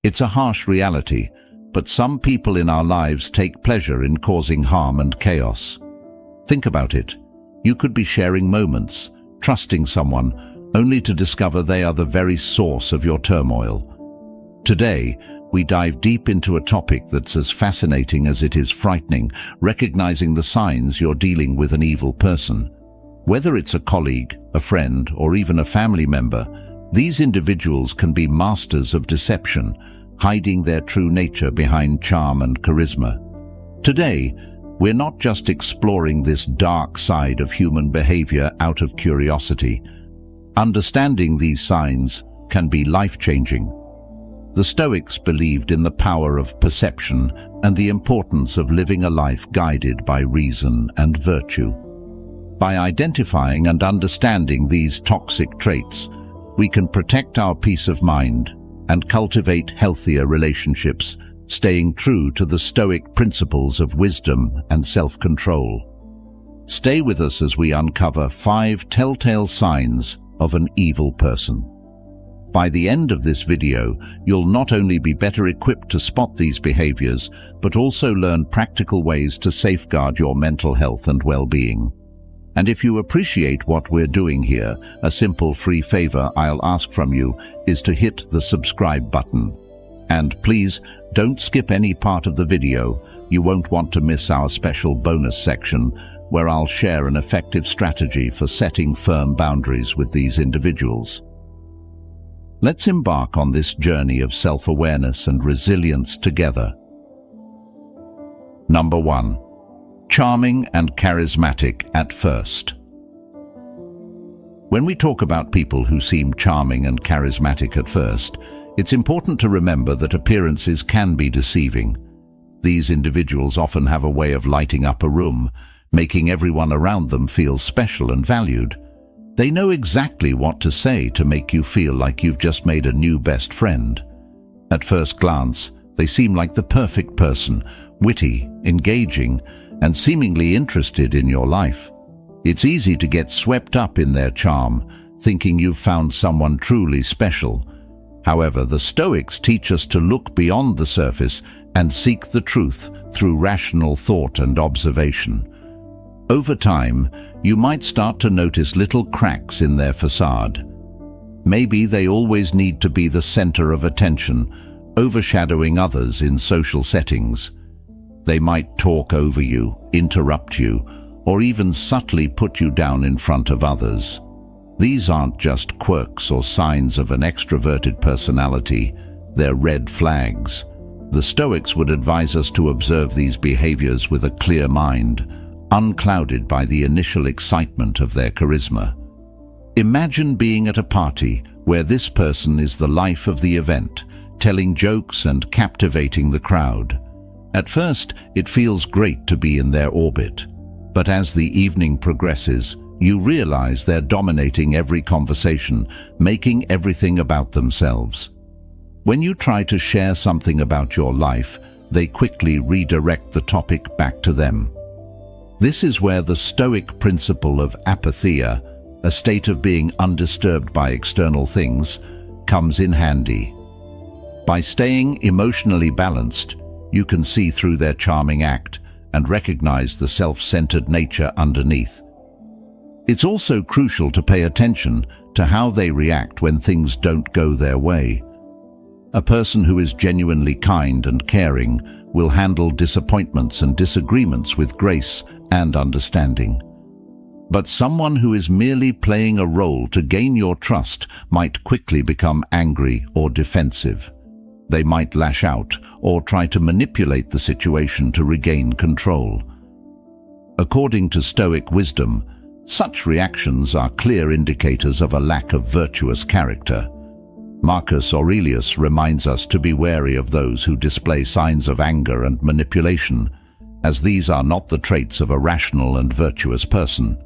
It's a harsh reality, but some people in our lives take pleasure in causing harm and chaos. Think about it. You could be sharing moments, trusting someone, only to discover they are the very source of your turmoil. Today, we dive deep into a topic that's as fascinating as it is frightening, recognizing the signs you're dealing with an evil person. Whether it's a colleague, a friend, or even a family member, these individuals can be masters of deception, hiding their true nature behind charm and charisma. Today, we're not just exploring this dark side of human behavior out of curiosity. Understanding these signs can be life-changing. The Stoics believed in the power of perception and the importance of living a life guided by reason and virtue. By identifying and understanding these toxic traits, we can protect our peace of mind and cultivate healthier relationships, staying true to the Stoic principles of wisdom and self-control. Stay with us as we uncover 5 telltale signs of an evil person. By the end of this video, you'll not only be better equipped to spot these behaviors, but also learn practical ways to safeguard your mental health and well-being. And if you appreciate what we're doing here, a simple free favor I'll ask from you is to hit the subscribe button. And please, don't skip any part of the video. You won't want to miss our special bonus section, where I'll share an effective strategy for setting firm boundaries with these individuals. Let's embark on this journey of self-awareness and resilience together. Number 1. Charming and charismatic at first. When we talk about people who seem charming and charismatic at first, it's important to remember that appearances can be deceiving. These individuals often have a way of lighting up a room, making everyone around them feel special and valued. They know exactly what to say to make you feel like you've just made a new best friend. At first glance, they seem like the perfect person, witty, engaging, and seemingly interested in your life. It's easy to get swept up in their charm, thinking you've found someone truly special. However, the Stoics teach us to look beyond the surface and seek the truth through rational thought and observation. Over time, you might start to notice little cracks in their facade. Maybe they always need to be the center of attention, overshadowing others in social settings. They might talk over you, interrupt you, or even subtly put you down in front of others. These aren't just quirks or signs of an extroverted personality, they're red flags. The Stoics would advise us to observe these behaviors with a clear mind, unclouded by the initial excitement of their charisma. Imagine being at a party where this person is the life of the event, telling jokes and captivating the crowd. At first, it feels great to be in their orbit, but as the evening progresses, you realize they're dominating every conversation, making everything about themselves. When you try to share something about your life, they quickly redirect the topic back to them. This is where the Stoic principle of apatheia, a state of being undisturbed by external things, comes in handy. By staying emotionally balanced, you can see through their charming act and recognize the self-centered nature underneath. It's also crucial to pay attention to how they react when things don't go their way. A person who is genuinely kind and caring will handle disappointments and disagreements with grace and understanding. But someone who is merely playing a role to gain your trust might quickly become angry or defensive. They might lash out or try to manipulate the situation to regain control. According to Stoic wisdom, such reactions are clear indicators of a lack of virtuous character. Marcus Aurelius reminds us to be wary of those who display signs of anger and manipulation, as these are not the traits of a rational and virtuous person.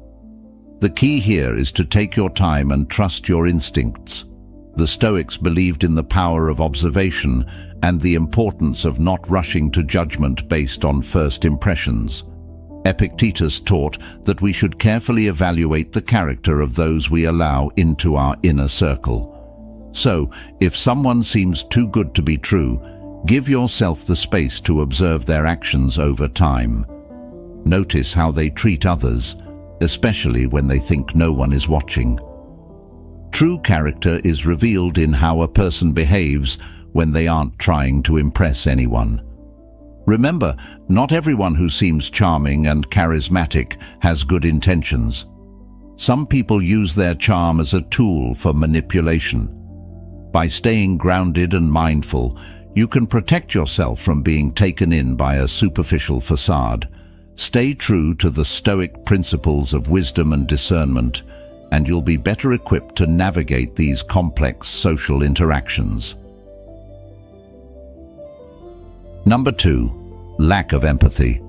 The key here is to take your time and trust your instincts. The Stoics believed in the power of observation and the importance of not rushing to judgment based on first impressions. Epictetus taught that we should carefully evaluate the character of those we allow into our inner circle. So, if someone seems too good to be true, give yourself the space to observe their actions over time. Notice how they treat others, especially when they think no one is watching. True character is revealed in how a person behaves when they aren't trying to impress anyone. Remember, not everyone who seems charming and charismatic has good intentions. Some people use their charm as a tool for manipulation. By staying grounded and mindful, you can protect yourself from being taken in by a superficial facade. Stay true to the Stoic principles of wisdom and discernment, and you'll be better equipped to navigate these complex social interactions. Number 2. Lack of empathy.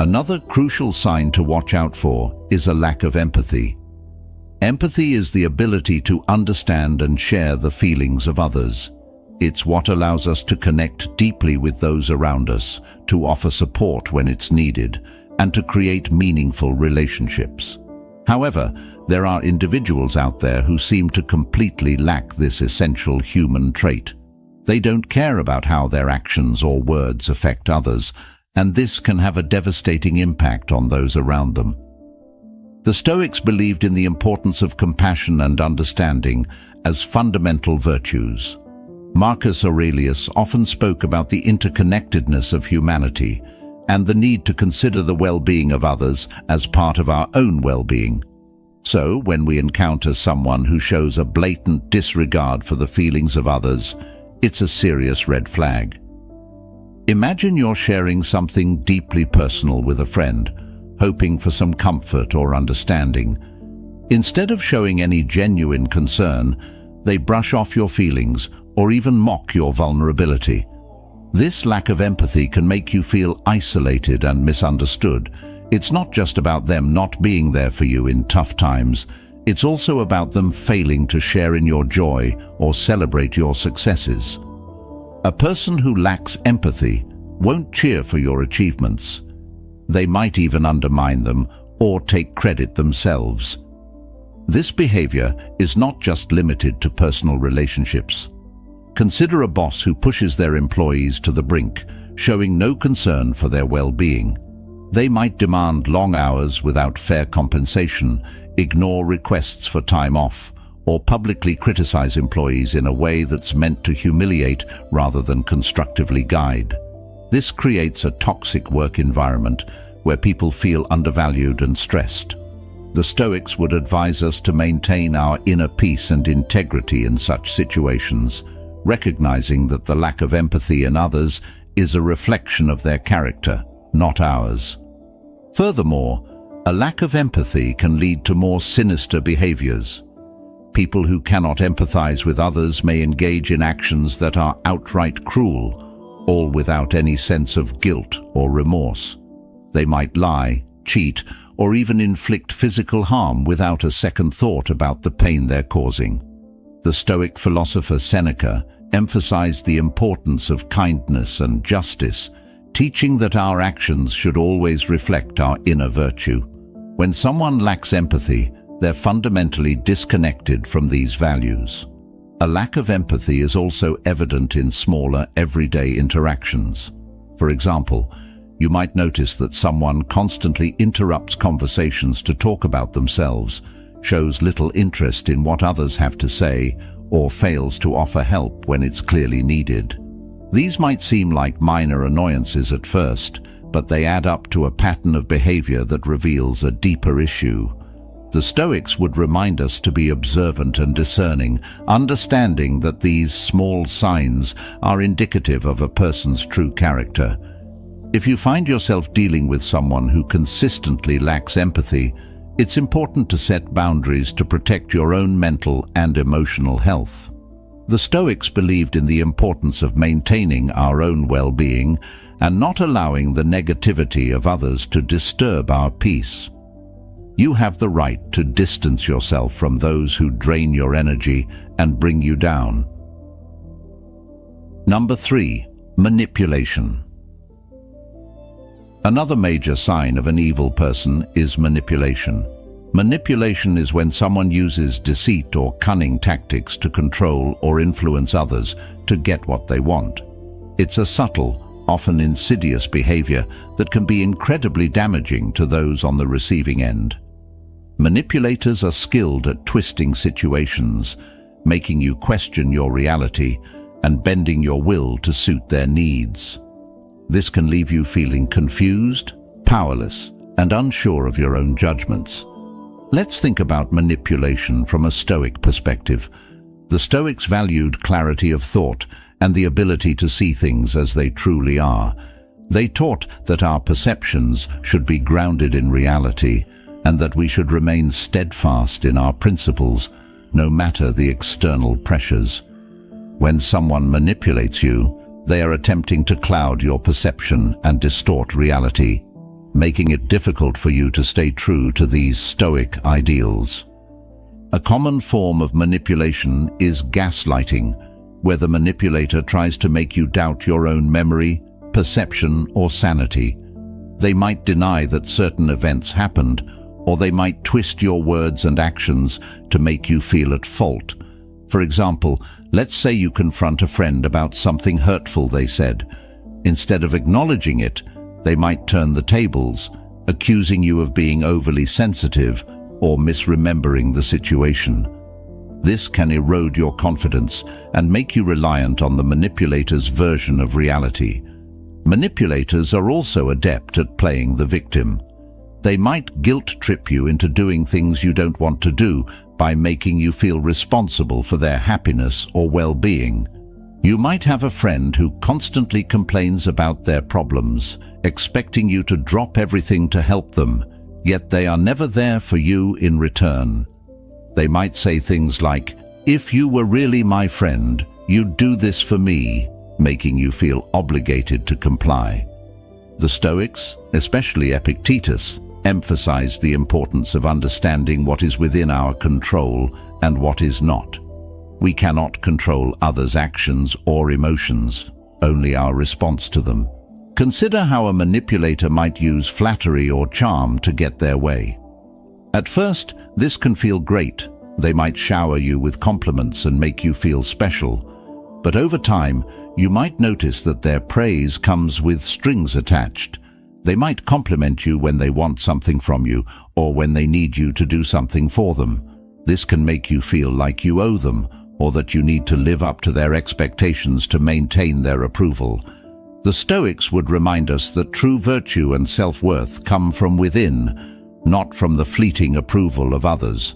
Another crucial sign to watch out for is a lack of empathy. Empathy is the ability to understand and share the feelings of others. It's what allows us to connect deeply with those around us, to offer support when it's needed, and to create meaningful relationships. However, there are individuals out there who seem to completely lack this essential human trait. They don't care about how their actions or words affect others, and this can have a devastating impact on those around them. The Stoics believed in the importance of compassion and understanding as fundamental virtues. Marcus Aurelius often spoke about the interconnectedness of humanity and the need to consider the well-being of others as part of our own well-being. So, when we encounter someone who shows a blatant disregard for the feelings of others, it's a serious red flag. Imagine you're sharing something deeply personal with a friend, hoping for some comfort or understanding. Instead of showing any genuine concern, they brush off your feelings or even mock your vulnerability. This lack of empathy can make you feel isolated and misunderstood. It's not just about them not being there for you in tough times. It's also about them failing to share in your joy or celebrate your successes. A person who lacks empathy won't cheer for your achievements. They might even undermine them or take credit themselves. This behavior is not just limited to personal relationships. Consider a boss who pushes their employees to the brink, showing no concern for their well-being. They might demand long hours without fair compensation, ignore requests for time off, or publicly criticize employees in a way that's meant to humiliate rather than constructively guide. This creates a toxic work environment where people feel undervalued and stressed. The Stoics would advise us to maintain our inner peace and integrity in such situations, recognizing that the lack of empathy in others is a reflection of their character, not ours. Furthermore, a lack of empathy can lead to more sinister behaviors. People who cannot empathize with others may engage in actions that are outright cruel, all without any sense of guilt or remorse. They might lie, cheat, or even inflict physical harm without a second thought about the pain they're causing. The Stoic philosopher Seneca emphasized the importance of kindness and justice, teaching that our actions should always reflect our inner virtue. When someone lacks empathy, they're fundamentally disconnected from these values. A lack of empathy is also evident in smaller, everyday interactions. For example, you might notice that someone constantly interrupts conversations to talk about themselves, shows little interest in what others have to say, or fails to offer help when it's clearly needed. These might seem like minor annoyances at first, but they add up to a pattern of behavior that reveals a deeper issue. The Stoics would remind us to be observant and discerning, understanding that these small signs are indicative of a person's true character. If you find yourself dealing with someone who consistently lacks empathy, it's important to set boundaries to protect your own mental and emotional health. The Stoics believed in the importance of maintaining our own well-being and not allowing the negativity of others to disturb our peace. You have the right to distance yourself from those who drain your energy and bring you down. Number 3. Manipulation. Another major sign of an evil person is manipulation. Manipulation is when someone uses deceit or cunning tactics to control or influence others to get what they want. It's a subtle, often insidious behavior that can be incredibly damaging to those on the receiving end. Manipulators are skilled at twisting situations, making you question your reality and bending your will to suit their needs. This can leave you feeling confused, powerless, and unsure of your own judgments. Let's think about manipulation from a Stoic perspective. The Stoics valued clarity of thought and the ability to see things as they truly are. They taught that our perceptions should be grounded in reality and that we should remain steadfast in our principles, no matter the external pressures. When someone manipulates you, they are attempting to cloud your perception and distort reality, making it difficult for you to stay true to these Stoic ideals. A common form of manipulation is gaslighting, where the manipulator tries to make you doubt your own memory, perception, or sanity. They might deny that certain events happened, or they might twist your words and actions to make you feel at fault. For example, let's say you confront a friend about something hurtful they said. Instead of acknowledging it, they might turn the tables, accusing you of being overly sensitive or misremembering the situation. This can erode your confidence and make you reliant on the manipulator's version of reality. Manipulators are also adept at playing the victim. They might guilt-trip you into doing things you don't want to do by making you feel responsible for their happiness or well-being. You might have a friend who constantly complains about their problems, expecting you to drop everything to help them, yet they are never there for you in return. They might say things like, "If you were really my friend, you'd do this for me," making you feel obligated to comply. The Stoics, especially Epictetus, emphasized the importance of understanding what is within our control and what is not. We cannot control others' actions or emotions, only our response to them. Consider how a manipulator might use flattery or charm to get their way. At first, this can feel great. They might shower you with compliments and make you feel special. But over time, you might notice that their praise comes with strings attached. They might compliment you when they want something from you or when they need you to do something for them. This can make you feel like you owe them or that you need to live up to their expectations to maintain their approval. The Stoics would remind us that true virtue and self-worth come from within, not from the fleeting approval of others.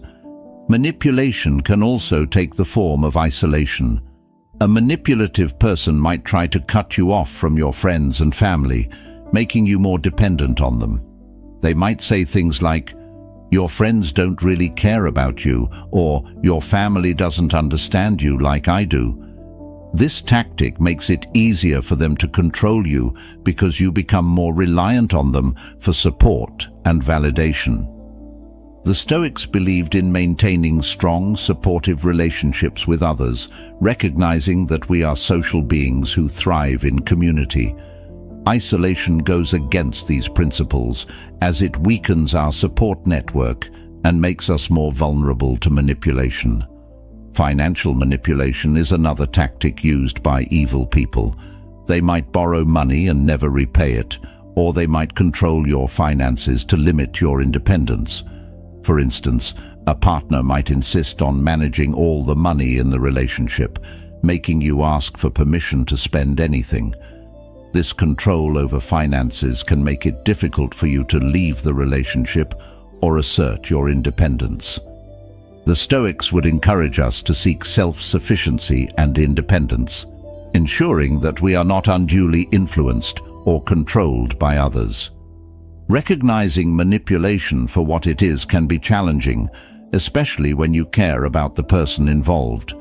Manipulation can also take the form of isolation. A manipulative person might try to cut you off from your friends and family, making you more dependent on them. They might say things like, "Your friends don't really care about you," or "Your family doesn't understand you like I do." This tactic makes it easier for them to control you because you become more reliant on them for support and validation. The Stoics believed in maintaining strong, supportive relationships with others, recognizing that we are social beings who thrive in community. Isolation goes against these principles as it weakens our support network and makes us more vulnerable to manipulation. Financial manipulation is another tactic used by evil people. They might borrow money and never repay it, or they might control your finances to limit your independence. For instance, a partner might insist on managing all the money in the relationship, making you ask for permission to spend anything. This control over finances can make it difficult for you to leave the relationship or assert your independence. The Stoics would encourage us to seek self-sufficiency and independence, ensuring that we are not unduly influenced or controlled by others. Recognizing manipulation for what it is can be challenging, especially when you care about the person involved.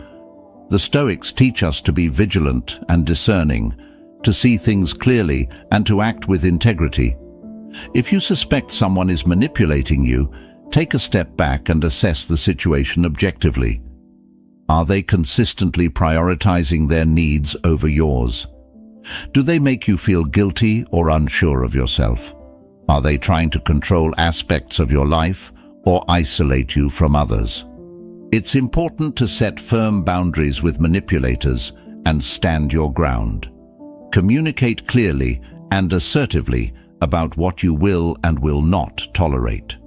The Stoics teach us to be vigilant and discerning, to see things clearly and to act with integrity. If you suspect someone is manipulating you, take a step back and assess the situation objectively. Are they consistently prioritizing their needs over yours? Do they make you feel guilty or unsure of yourself? Are they trying to control aspects of your life, or isolate you from others. It's important to set firm boundaries with manipulators and stand your ground. Communicate clearly and assertively about what you will and will not tolerate.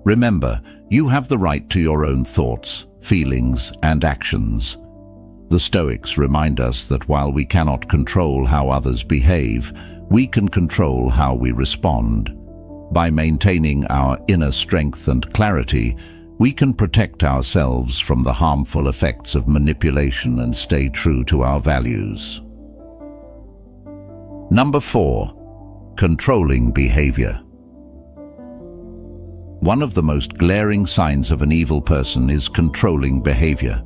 Remember, you have the right to your own thoughts, feelings, and actions. The Stoics remind us that while we cannot control how others behave, we can control how we respond. By maintaining our inner strength and clarity, we can protect ourselves from the harmful effects of manipulation and stay true to our values. Number 4. Controlling behavior. One of the most glaring signs of an evil person is controlling behavior.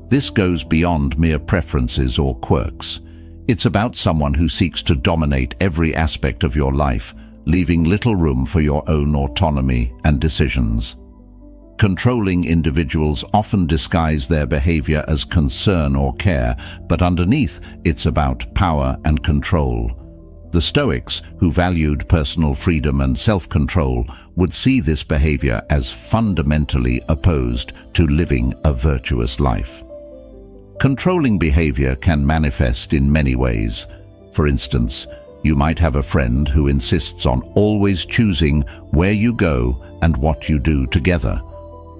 This goes beyond mere preferences or quirks. It's about someone who seeks to dominate every aspect of your life, leaving little room for your own autonomy and decisions. Controlling individuals often disguise their behavior as concern or care, but underneath it's about power and control. The Stoics, who valued personal freedom and self-control, would see this behavior as fundamentally opposed to living a virtuous life. Controlling behavior can manifest in many ways. For instance, you might have a friend who insists on always choosing where you go and what you do together.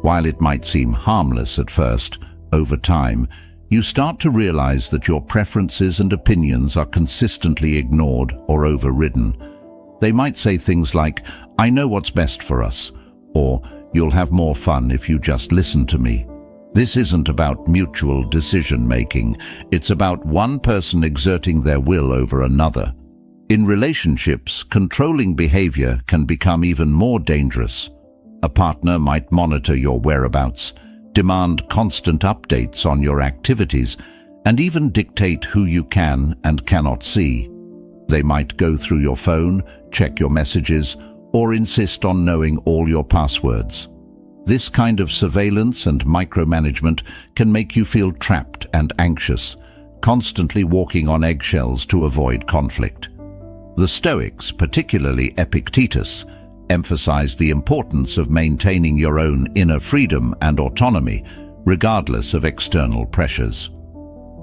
While it might seem harmless at first, over time, you start to realize that your preferences and opinions are consistently ignored or overridden. They might say things like, "I know what's best for us," or "You'll have more fun if you just listen to me." This isn't about mutual decision-making. It's about one person exerting their will over another. In relationships, controlling behavior can become even more dangerous. A partner might monitor your whereabouts, demand constant updates on your activities, and even dictate who you can and cannot see. They might go through your phone, check your messages, or insist on knowing all your passwords. This kind of surveillance and micromanagement can make you feel trapped and anxious, constantly walking on eggshells to avoid conflict. The Stoics, particularly Epictetus, emphasized the importance of maintaining your own inner freedom and autonomy, regardless of external pressures.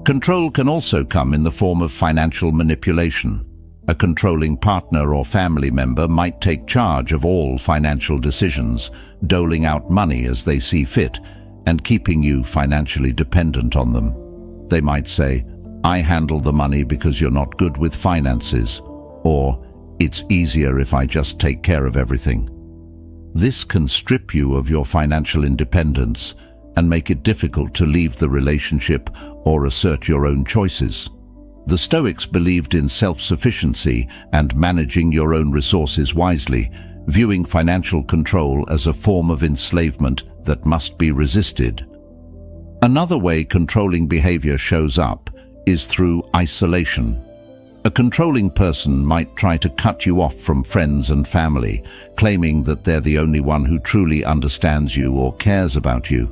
Control can also come in the form of financial manipulation. A controlling partner or family member might take charge of all financial decisions, doling out money as they see fit, and keeping you financially dependent on them. They might say, "I handle the money because you're not good with finances," or "It's easier if I just take care of everything." This can strip you of your financial independence and make it difficult to leave the relationship or assert your own choices. The Stoics believed in self-sufficiency and managing your own resources wisely, viewing financial control as a form of enslavement that must be resisted. Another way controlling behavior shows up is through isolation. A controlling person might try to cut you off from friends and family, claiming that they're the only one who truly understands you or cares about you.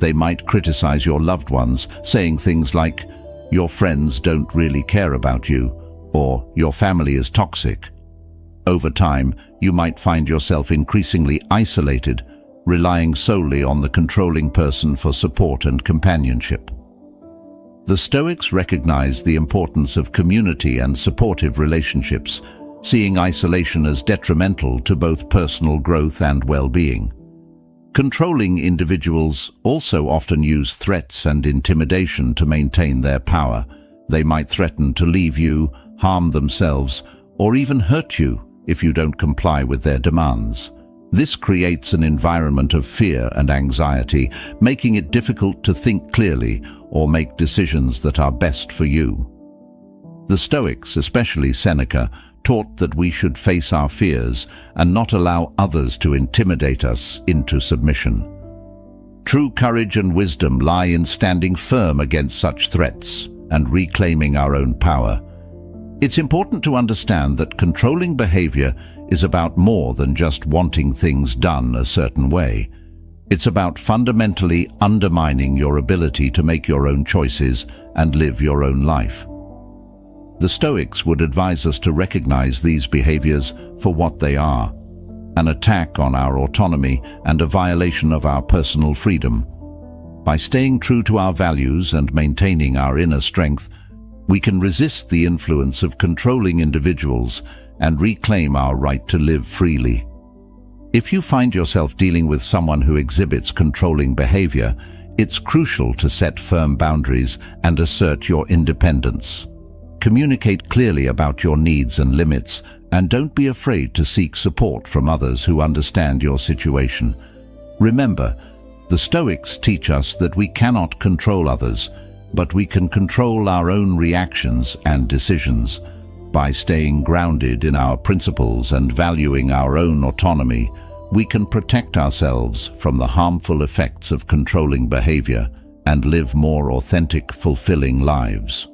They might criticize your loved ones, saying things like, "Your friends don't really care about you," or "Your family is toxic." Over time, you might find yourself increasingly isolated, relying solely on the controlling person for support and companionship. The Stoics recognized the importance of community and supportive relationships, seeing isolation as detrimental to both personal growth and well-being. Controlling individuals also often use threats and intimidation to maintain their power. They might threaten to leave you, harm themselves, or even hurt you if you don't comply with their demands. This creates an environment of fear and anxiety, making it difficult to think clearly or make decisions that are best for you. The Stoics, especially Seneca, taught that we should face our fears and not allow others to intimidate us into submission. True courage and wisdom lie in standing firm against such threats and reclaiming our own power. It's important to understand that controlling behavior is about more than just wanting things done a certain way. It's about fundamentally undermining your ability to make your own choices and live your own life. The Stoics would advise us to recognize these behaviors for what they are: an attack on our autonomy and a violation of our personal freedom. By staying true to our values and maintaining our inner strength, we can resist the influence of controlling individuals and reclaim our right to live freely. If you find yourself dealing with someone who exhibits controlling behavior, it's crucial to set firm boundaries and assert your independence. Communicate clearly about your needs and limits, and don't be afraid to seek support from others who understand your situation. Remember, the Stoics teach us that we cannot control others, but we can control our own reactions and decisions. By staying grounded in our principles and valuing our own autonomy, we can protect ourselves from the harmful effects of controlling behavior and live more authentic, fulfilling lives.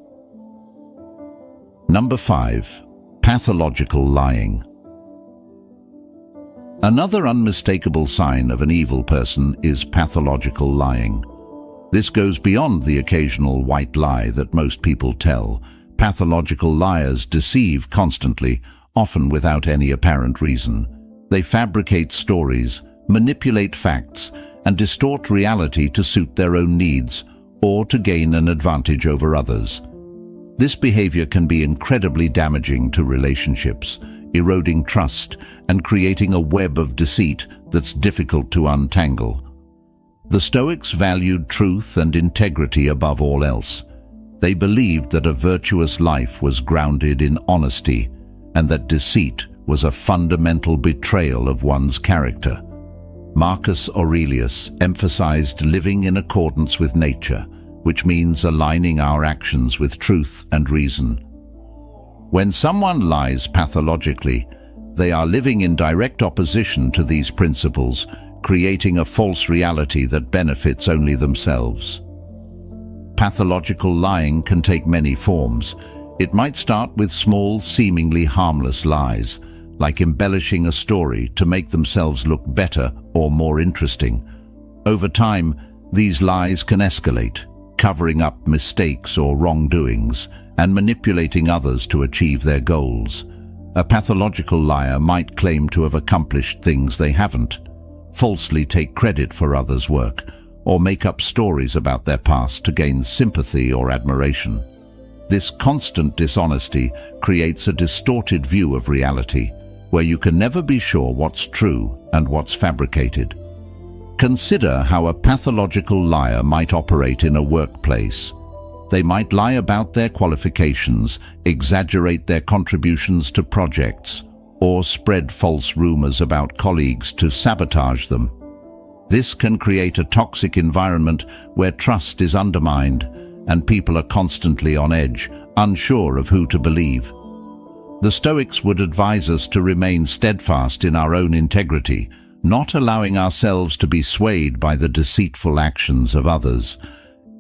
Number 5. Pathological lying. Another unmistakable sign of an evil person is pathological lying. This goes beyond the occasional white lie that most people tell. Pathological liars deceive constantly, often without any apparent reason. They fabricate stories, manipulate facts, and distort reality to suit their own needs or to gain an advantage over others. This behavior can be incredibly damaging to relationships, eroding trust and creating a web of deceit that's difficult to untangle. The Stoics valued truth and integrity above all else. They believed that a virtuous life was grounded in honesty and that deceit was a fundamental betrayal of one's character. Marcus Aurelius emphasized living in accordance with nature, which means aligning our actions with truth and reason. When someone lies pathologically, they are living in direct opposition to these principles, creating a false reality that benefits only themselves. Pathological lying can take many forms. It might start with small, seemingly harmless lies, like embellishing a story to make themselves look better or more interesting. Over time, these lies can escalate, covering up mistakes or wrongdoings, and manipulating others to achieve their goals. A pathological liar might claim to have accomplished things they haven't, falsely take credit for others' work, or make up stories about their past to gain sympathy or admiration. This constant dishonesty creates a distorted view of reality, where you can never be sure what's true and what's fabricated. Consider how a pathological liar might operate in a workplace. They might lie about their qualifications, exaggerate their contributions to projects, or spread false rumors about colleagues to sabotage them. This can create a toxic environment where trust is undermined and people are constantly on edge, unsure of who to believe. The Stoics would advise us to remain steadfast in our own integrity, not allowing ourselves to be swayed by the deceitful actions of others.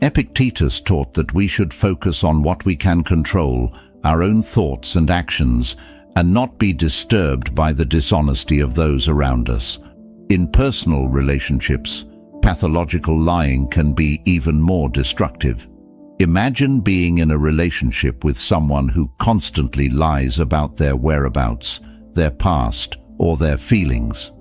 Epictetus taught that we should focus on what we can control, our own thoughts and actions, and not be disturbed by the dishonesty of those around us. In personal relationships, pathological lying can be even more destructive. Imagine being in a relationship with someone who constantly lies about their whereabouts, their past, or their feelings.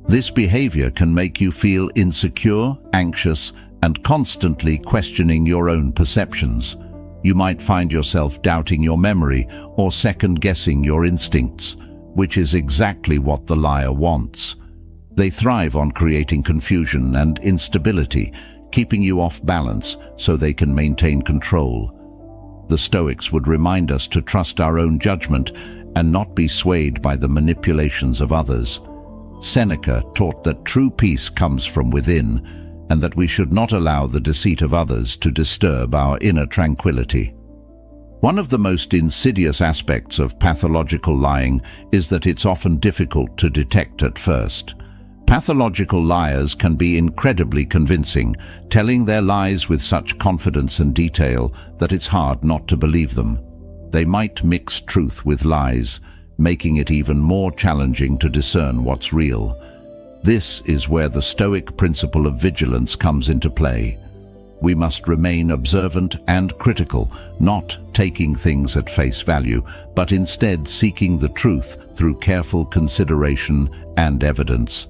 This behavior can make you feel insecure, anxious, and constantly questioning your own perceptions. You might find yourself doubting your memory or second-guessing your instincts, which is exactly what the liar wants. They thrive on creating confusion and instability, keeping you off balance so they can maintain control. The Stoics would remind us to trust our own judgment and not be swayed by the manipulations of others. Seneca taught that true peace comes from within, and that we should not allow the deceit of others to disturb our inner tranquility. One of the most insidious aspects of pathological lying is that it's often difficult to detect at first. Pathological liars can be incredibly convincing, telling their lies with such confidence and detail that it's hard not to believe them. They might mix truth with lies, making it even more challenging to discern what's real. This is where the Stoic principle of vigilance comes into play. we must remain observant and critical, not taking things at face value, but instead seeking the truth through careful consideration and evidence.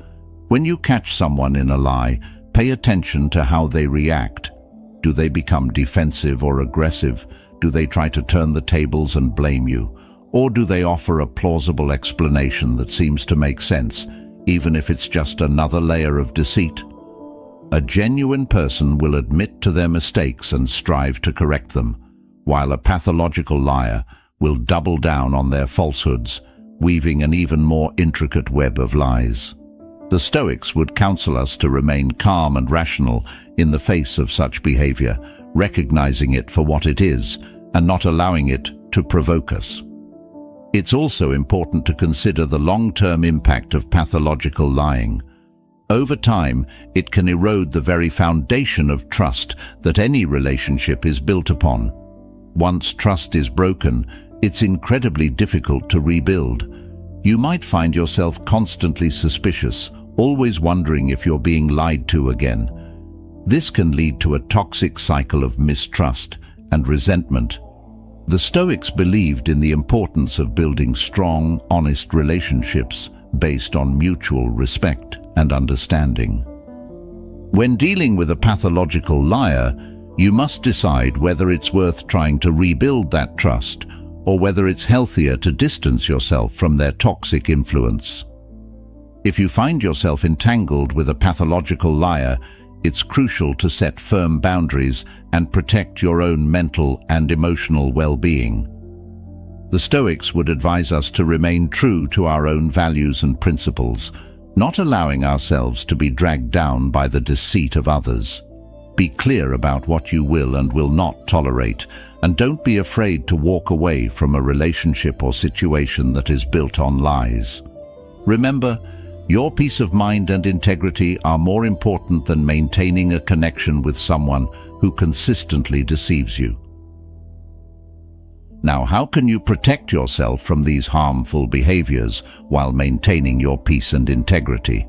When you catch someone in a lie, pay attention to how they react. Do they become defensive or aggressive? Do they try to turn the tables and blame you? Or do they offer a plausible explanation that seems to make sense, even if it's just another layer of deceit? A genuine person will admit to their mistakes and strive to correct them, while a pathological liar will double down on their falsehoods, weaving an even more intricate web of lies. The Stoics would counsel us to remain calm and rational in the face of such behavior, recognizing it for what it is and not allowing it to provoke us. It's also important to consider the long-term impact of pathological lying. Over time, it can erode the very foundation of trust that any relationship is built upon. Once trust is broken, it's incredibly difficult to rebuild. You might find yourself constantly suspicious, always wondering if you're being lied to again. This can lead to a toxic cycle of mistrust and resentment. The Stoics believed in the importance of building strong, honest relationships based on mutual respect and understanding. When dealing with a pathological liar, you must decide whether it's worth trying to rebuild that trust or whether it's healthier to distance yourself from their toxic influence. If you find yourself entangled with a pathological liar, it's crucial to set firm boundaries and protect your own mental and emotional well-being. The Stoics would advise us to remain true to our own values and principles, not allowing ourselves to be dragged down by the deceit of others. Be clear about what you will and will not tolerate, and don't be afraid to walk away from a relationship or situation that is built on lies. Remember, your peace of mind and integrity are more important than maintaining a connection with someone who consistently deceives you. Now, how can you protect yourself from these harmful behaviors while maintaining your peace and integrity?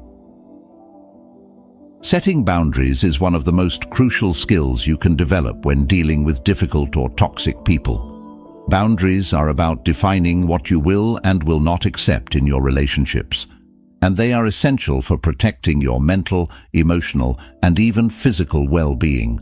Setting boundaries is one of the most crucial skills you can develop when dealing with difficult or toxic people. Boundaries are about defining what you will and will not accept in your relationships, and they are essential for protecting your mental, emotional, and even physical well-being.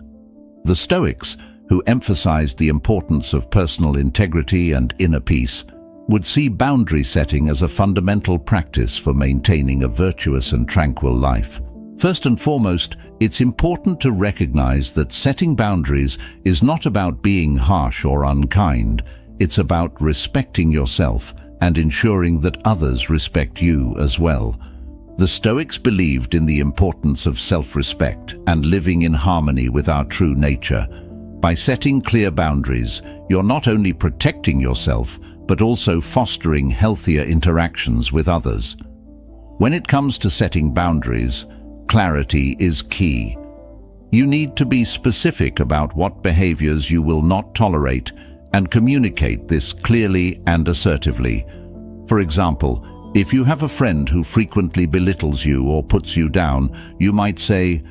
The Stoics, who emphasized the importance of personal integrity and inner peace, would see boundary setting as a fundamental practice for maintaining a virtuous and tranquil life. First and foremost, it's important to recognize that setting boundaries is not about being harsh or unkind. It's about respecting yourself and ensuring that others respect you as well. The Stoics believed in the importance of self-respect and living in harmony with our true nature. By setting clear boundaries, you're not only protecting yourself, but also fostering healthier interactions with others. When it comes to setting boundaries, clarity is key. You need to be specific about what behaviors you will not tolerate and communicate this clearly and assertively. For example, if you have a friend who frequently belittles you or puts you down, you might say,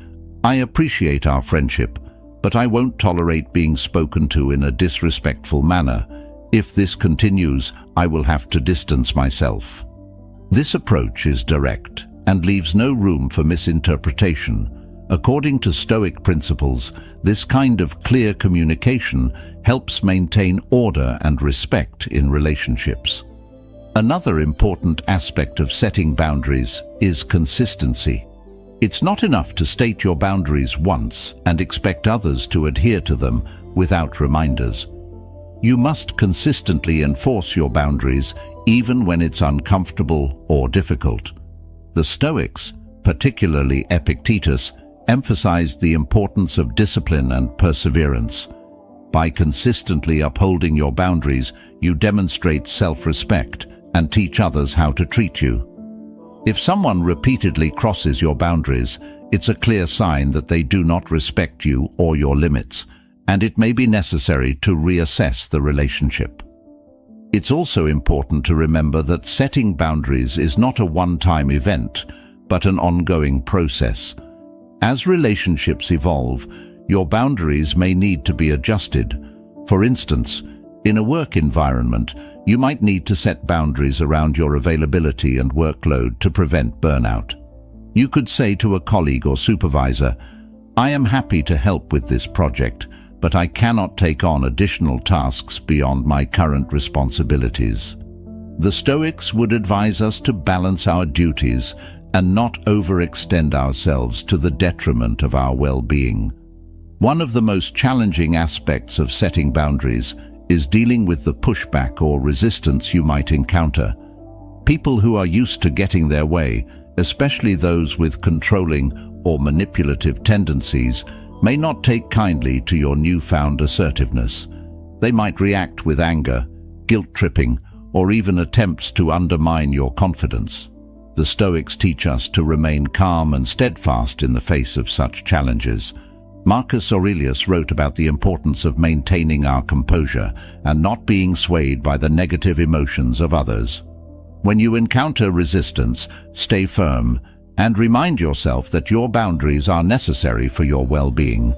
"I appreciate our friendship, but I won't tolerate being spoken to in a disrespectful manner. If this continues, I will have to distance myself." This approach is direct and leaves no room for misinterpretation. According to Stoic principles, this kind of clear communication helps maintain order and respect in relationships. Another important aspect of setting boundaries is consistency. It's not enough to state your boundaries once and expect others to adhere to them without reminders. You must consistently enforce your boundaries even when it's uncomfortable or difficult. The Stoics, particularly Epictetus, emphasized the importance of discipline and perseverance. By consistently upholding your boundaries, you demonstrate self-respect and teach others how to treat you. If someone repeatedly crosses your boundaries, it's a clear sign that they do not respect you or your limits, and it may be necessary to reassess the relationship. It's also important to remember that setting boundaries is not a one-time event, but an ongoing process. As relationships evolve, your boundaries may need to be adjusted. For instance, in a work environment, you might need to set boundaries around your availability and workload to prevent burnout. You could say to a colleague or supervisor, "I am happy to help with this project, but I cannot take on additional tasks beyond my current responsibilities." The Stoics would advise us to balance our duties and not overextend ourselves to the detriment of our well-being. One of the most challenging aspects of setting boundaries is dealing with the pushback or resistance you might encounter. People who are used to getting their way, especially those with controlling or manipulative tendencies, may not take kindly to your newfound assertiveness. They might react with anger, guilt-tripping, or even attempts to undermine your confidence. The Stoics teach us to remain calm and steadfast in the face of such challenges. Marcus Aurelius wrote about the importance of maintaining our composure and not being swayed by the negative emotions of others. When you encounter resistance, stay firm and remind yourself that your boundaries are necessary for your well-being.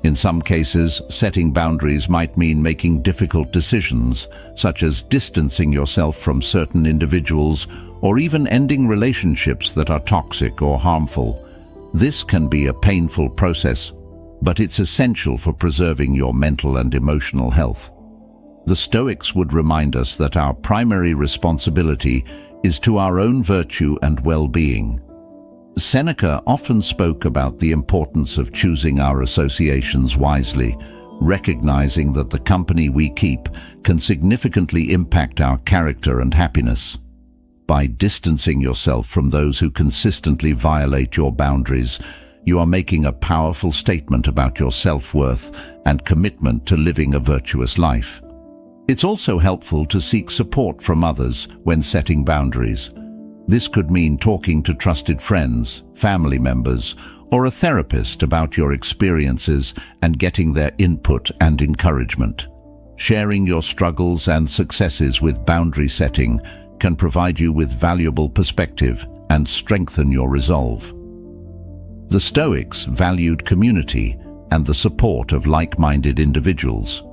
In some cases, setting boundaries might mean making difficult decisions, such as distancing yourself from certain individuals or even ending relationships that are toxic or harmful. This can be a painful process, but it's essential for preserving your mental and emotional health. The Stoics would remind us that our primary responsibility is to our own virtue and well-being. Seneca often spoke about the importance of choosing our associations wisely, recognizing that the company we keep can significantly impact our character and happiness. By distancing yourself from those who consistently violate your boundaries, you are making a powerful statement about your self-worth and commitment to living a virtuous life. It's also helpful to seek support from others when setting boundaries. This could mean talking to trusted friends, family members, or a therapist about your experiences and getting their input and encouragement. Sharing your struggles and successes with boundary setting can provide you with valuable perspective and strengthen your resolve. The Stoics valued community and the support of like-minded individuals.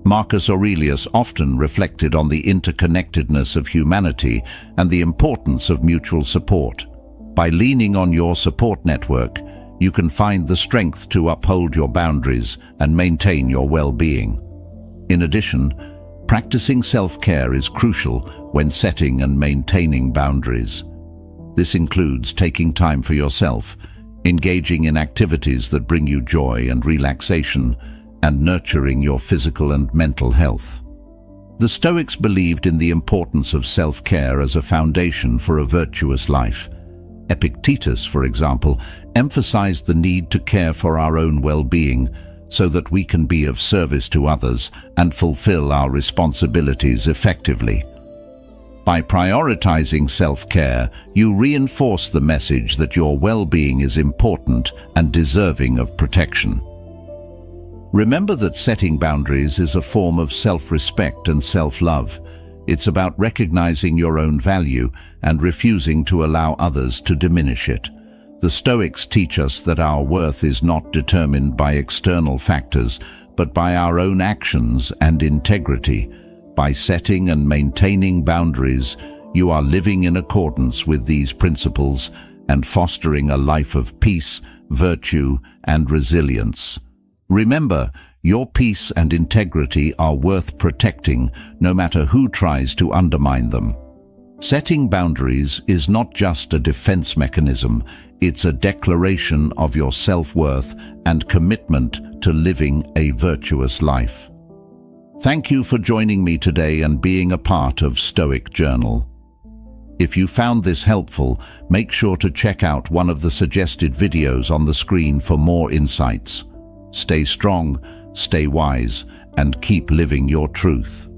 Marcus Aurelius often reflected on the interconnectedness of humanity and the importance of mutual support. By leaning on your support network, you can find the strength to uphold your boundaries and maintain your well-being. In addition, practicing self-care is crucial when setting and maintaining boundaries. This includes taking time for yourself, engaging in activities that bring you joy and relaxation, and nurturing your physical and mental health. The Stoics believed in the importance of self-care as a foundation for a virtuous life. Epictetus, for example, emphasized the need to care for our own well-being so that we can be of service to others and fulfill our responsibilities effectively. By prioritizing self-care, you reinforce the message that your well-being is important and deserving of protection. Remember that setting boundaries is a form of self-respect and self-love. It's about recognizing your own value and refusing to allow others to diminish it. The Stoics teach us that our worth is not determined by external factors, but by our own actions and integrity. By setting and maintaining boundaries, you are living in accordance with these principles and fostering a life of peace, virtue, and resilience. Remember, your peace and integrity are worth protecting, no matter who tries to undermine them. Setting boundaries is not just a defense mechanism, it's a declaration of your self-worth and commitment to living a virtuous life. Thank you for joining me today and being a part of Stoic Journal. If you found this helpful, make sure to check out one of the suggested videos on the screen for more insights. Stay strong, stay wise, and keep living your truth.